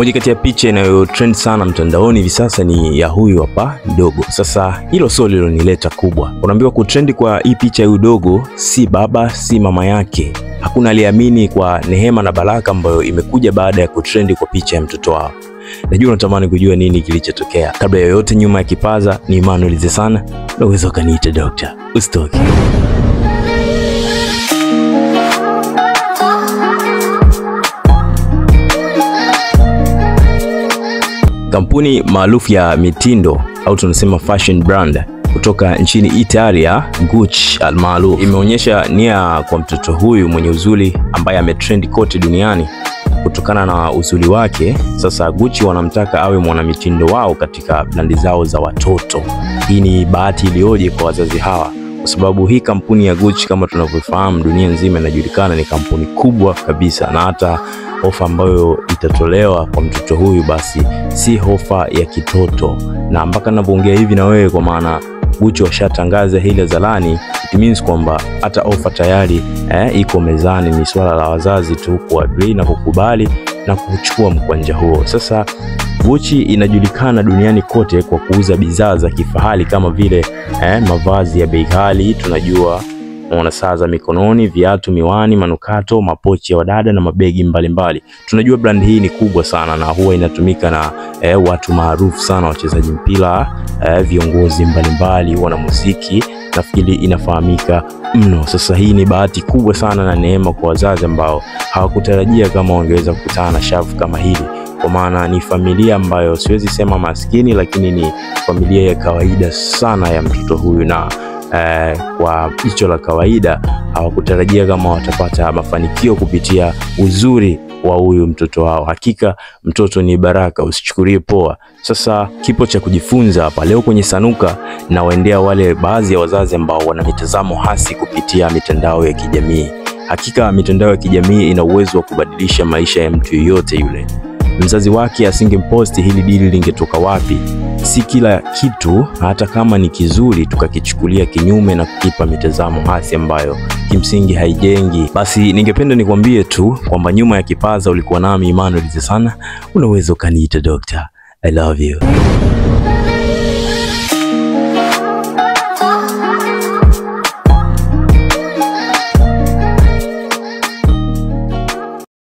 Moja kati ya picha inayotrend sana mtandaoni hivi sasa ni ya huyu hapa dogo. Sasa hilo sio lilonileta kubwa. Unaambiwa kutrend kwa hii picha ya dogo si baba si mama yake. Hakuna aliamini kwa Nehema na Baraka ambayo imekuja baada ya kutrend kwa picha ya mtoto wao. Najua unatamani kujua nini kilichotokea. Kabla ya yote, nyuma ya kipaza ni Emmanuel Zesana. Unaweza ukaniita Doctor. Usitoke. Kampuni maarufu ya mitindo au tunasema fashion brand kutoka nchini Italia, Gucci almaarufu, imeonyesha nia kwa mtoto huyu mwenye uzuri ambaye ametrend kote duniani kutokana na uzuri wake. Sasa Gucci wanamtaka awe mwanamitindo wao katika brandi zao za watoto. Hii ni bahati iliyoje kwa wazazi hawa, kwa sababu hii kampuni ya Gucci kama tunavyofahamu dunia nzima inajulikana ni kampuni kubwa kabisa, na hata ofa ambayo itatolewa kwa mtoto huyu basi si ofa ya kitoto. Na mpaka ninapoongea hivi na wewe, kwa maana Gucci washatangaza hili hadharani, it means kwamba hata ofa tayari iko mezani. Ni swala la wazazi tu kuagree na kukubali na kuchukua mkwanja huo. Sasa Gucci inajulikana duniani kote kwa kuuza bidhaa za kifahari kama vile mavazi ya bei ghali, tunajua saa za mikononi, viatu, miwani, manukato, mapochi ya wadada na mabegi mbalimbali. Tunajua brand hii ni kubwa sana na huwa inatumika na watu maarufu sana, wachezaji mpira, viongozi mbalimbali, wanamuziki. Nafikiri inafahamika mno. Sasa hii ni bahati kubwa sana na neema kwa wazazi ambao hawakutarajia kama wangeweza kukutana na shavu kama hili, kwa maana ni familia ambayo siwezi sema maskini, lakini ni familia ya kawaida sana ya mtoto huyu, na kwa jicho la kawaida hawakutarajia kama watapata mafanikio kupitia uzuri wa huyu mtoto wao. Hakika mtoto ni baraka, usichukulie poa. Sasa kipo cha kujifunza hapa leo kwenye Sanuka, na waendea wale baadhi ya wazazi ambao wana mitazamo hasi kupitia mitandao ya kijamii. Hakika mitandao ya kijamii ina uwezo wa kubadilisha maisha ya mtu yeyote yule. Mzazi wake asingemposti hili dili lingetoka wapi? Si kila kitu hata kama ni kizuri tukakichukulia kinyume na kukipa mitazamo hasi ambayo kimsingi haijengi. Basi ningependa nikwambie tu kwamba nyuma ya kipaza ulikuwa nami Emmanuel Zesana. Unaweza ukaniita Doctor. I love you.